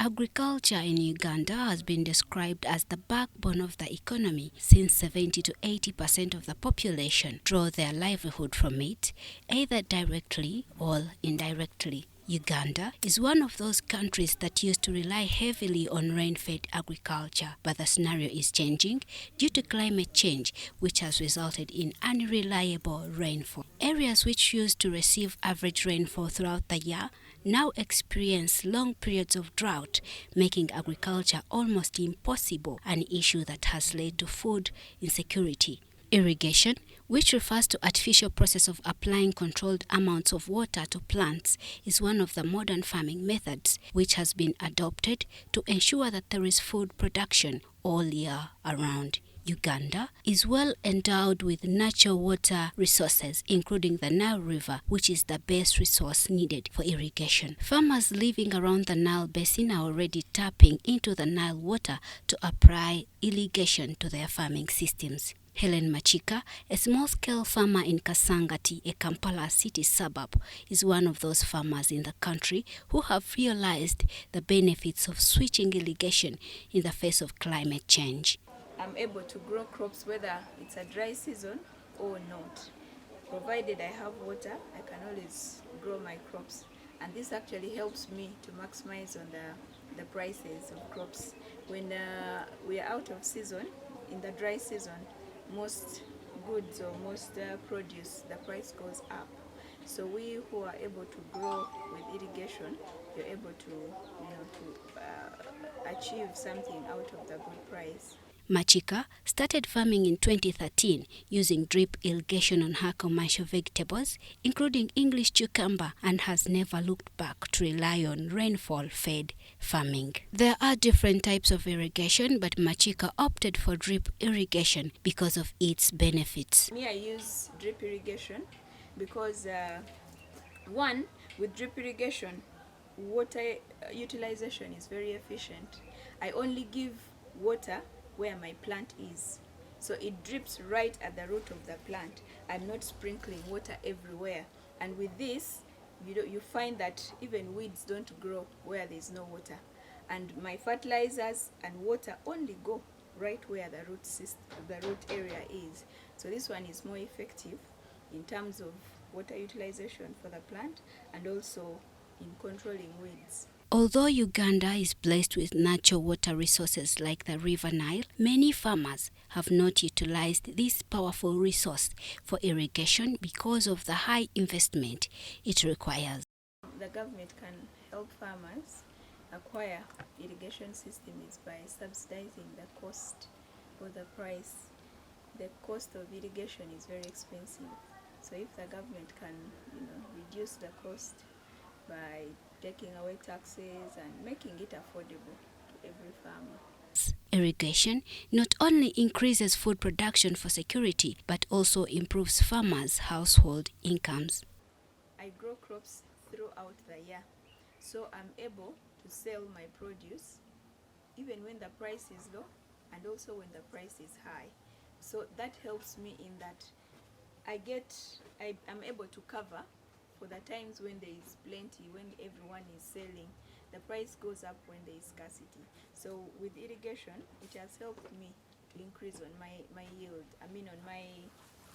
Agriculture in Uganda has been described as the backbone of the economy since 70 to 80% of the population draw their livelihood from it, either directly or indirectly. Uganda is one of those countries that used to rely heavily on rain-fed agriculture, but the scenario is changing due to climate change, which has resulted in unreliable rainfall. Areas which used to receive average rainfall throughout the year now experience long periods of drought, making agriculture almost impossible, an issue that has led to food insecurity. Irrigation, which refers to artificial process of applying controlled amounts of water to plants, is one of the modern farming methods which has been adopted to ensure that there is food production all year around. Uganda is well endowed with natural water resources, including the Nile River, which is the best resource needed for irrigation. Farmers living around the Nile Basin are already tapping into the Nile water to apply irrigation to their farming systems. Helen Machika, a small-scale farmer in Kasangati, a Kampala city suburb, is one of those farmers in the country who have realized the benefits of switching irrigation in the face of climate change. I'm able to grow crops whether it's a dry season or not. Provided I have water, I can always grow my crops. And this actually helps me to maximize on the prices of crops. When we are out of season, in the dry season, most goods or most produce, the price goes up. So we who are able to grow with irrigation, you're able to achieve something out of the good price. Machika started farming in 2013 using drip irrigation on her commercial vegetables, including English cucumber, and has never looked back to rely on rainfall-fed farming. There are different types of irrigation, but Machika opted for drip irrigation because of its benefits. Me, I use drip irrigation because one, with drip irrigation, water utilization is very efficient. I only give water where my plant is, so it drips right at the root of the plant. I'm not sprinkling water everywhere, and with this you find that even weeds don't grow where there's no water, and my fertilizers and water only go right where the root area is. So this one is more effective in terms of water utilization for the plant and also in controlling weeds. Although Uganda is blessed with natural water resources like the River Nile, many farmers have not utilized this powerful resource for irrigation because of the high investment it requires. The government can help farmers acquire irrigation systems by subsidizing the cost or the price. The cost of irrigation is very expensive. So if the government can reduce the cost by taking away taxes and making it affordable to every farmer. Irrigation not only increases food production for security, but also improves farmers' household incomes. I grow crops throughout the year, so I'm able to sell my produce even when the price is low and also when the price is high. So that helps me in that I'm able to cover for the times when there is plenty, when everyone is selling. The price goes up when there is scarcity. So with irrigation, it has helped me to increase on my yield, on my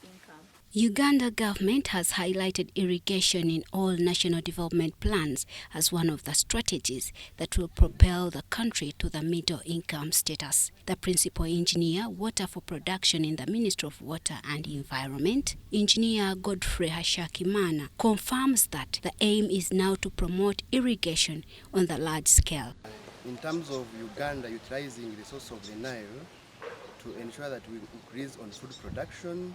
income. Uganda government has highlighted irrigation in all national development plans as one of the strategies that will propel the country to the middle income status. The principal engineer, water for production in the Ministry of Water and Environment, Engineer Godfrey Hashakimana, confirms that the aim is now to promote irrigation on the large scale. In terms of Uganda utilizing the resource of the Nile to ensure that we increase on food production,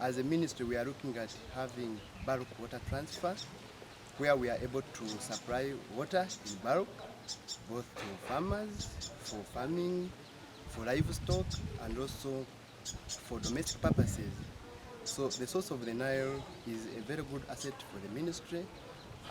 as a ministry, we are looking at having bulk water transfer, where we are able to supply water in bulk, both to farmers, for farming, for livestock, and also for domestic purposes. So the source of the Nile is a very good asset for the ministry.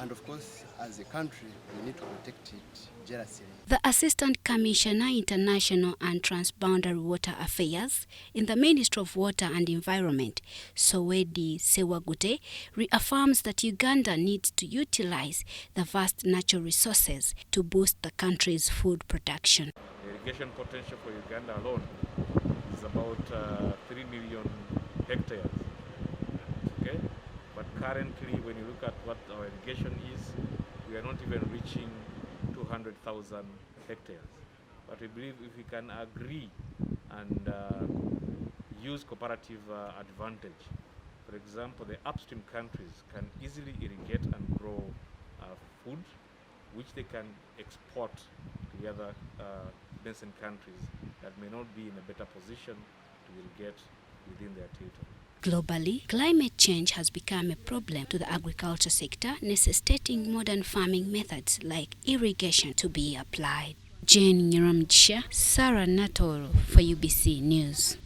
And of course, as a country, we need to protect it jealously. The Assistant Commissioner, International and Transboundary Water Affairs in the Ministry of Water and Environment, Sowedi Sewagute, reaffirms that Uganda needs to utilize the vast natural resources to boost the country's food production. The irrigation potential for Uganda alone is about 3 million hectares. Okay? But currently, when you look at what our irrigation is, we are not even reaching 200,000 hectares. But we believe if we can agree and use cooperative advantage, for example, the upstream countries can easily irrigate and grow food, which they can export to the other basin countries that may not be in a better position to irrigate within their territory. Globally, climate change has become a problem to the agriculture sector, necessitating modern farming methods like irrigation to be applied. Jane Nyiramjisha, Sarah Natoro for UBC News.